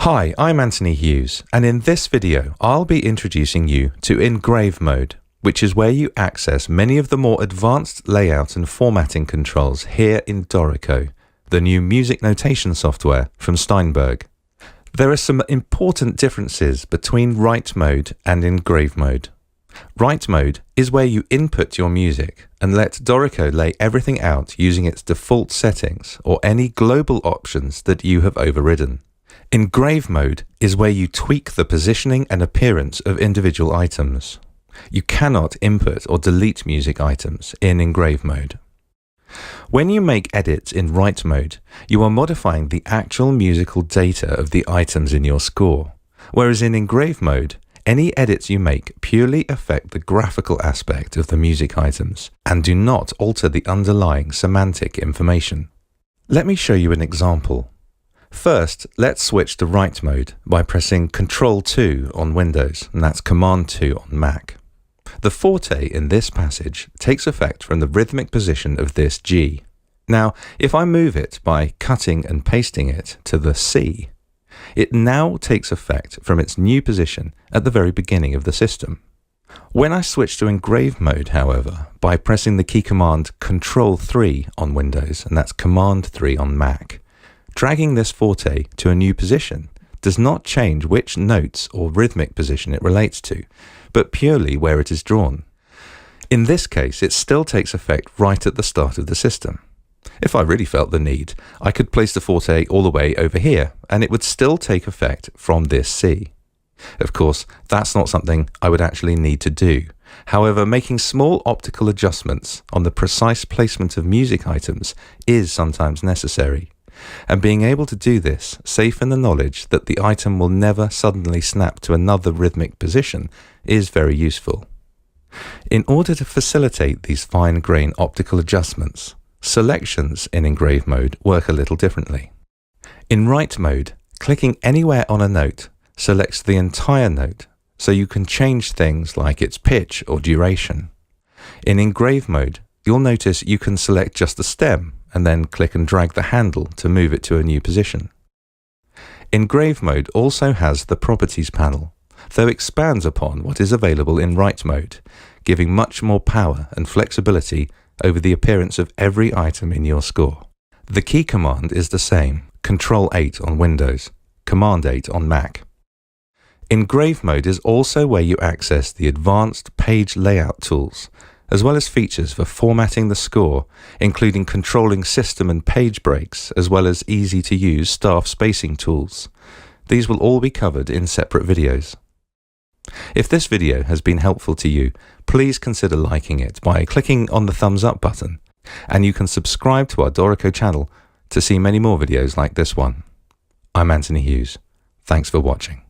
Hi, I'm Anthony Hughes, and in this video I'll be introducing you to Engrave mode, which is where you access many of the more advanced layout and formatting controls here in Dorico, the new music notation software from Steinberg. There are some important differences between write mode and Engrave mode. Write mode is where you input your music and let Dorico lay everything out using its default settings or any global options that you have overridden. Engrave mode is where you tweak the positioning and appearance of individual items. You cannot input or delete music items in Engrave mode. When you make edits in write mode, you are modifying the actual musical data of the items in your score, whereas in Engrave mode, any edits you make purely affect the graphical aspect of the music items and do not alter the underlying semantic information. Let me show you an example. First, let's switch to write mode by pressing Ctrl+2 on Windows, and that's Command+2 on Mac. The forte in this passage takes effect from the rhythmic position of this G. Now, if I move it by cutting and pasting it to the C, it now takes effect from its new position at the very beginning of the system. When I switch to Engrave mode, however, by pressing the key command Ctrl+3 on Windows, and that's Command+3 on Mac, dragging this forte to a new position does not change which notes or rhythmic position it relates to, but purely where it is drawn. In this case, it still takes effect right at the start of the system. If I really felt the need, I could place the forte all the way over here, and it would still take effect from this C. Of course, that's not something I would actually need to do. However, making small optical adjustments on the precise placement of music items is sometimes necessary. And being able to do this safe in the knowledge that the item will never suddenly snap to another rhythmic position is very useful. In order to facilitate these fine-grained optical adjustments, selections in Engrave mode work a little differently. In write mode, clicking anywhere on a note selects the entire note, so you can change things like its pitch or duration. In Engrave mode, you'll notice you can select just the stem and then click and drag the handle to move it to a new position. Engrave mode also has the Properties panel, though expands upon what is available in write mode, giving much more power and flexibility over the appearance of every item in your score. The key command is the same, Ctrl+8 on Windows, Command+8 on Mac. Engrave mode is also where you access the advanced page layout tools, as well as features for formatting the score, including controlling system and page breaks, as well as easy-to-use staff spacing tools. These will all be covered in separate videos. If this video has been helpful to you, please consider liking it by clicking on the thumbs up button, and you can subscribe to our Dorico channel to see many more videos like this one. I'm Anthony Hughes. Thanks for watching.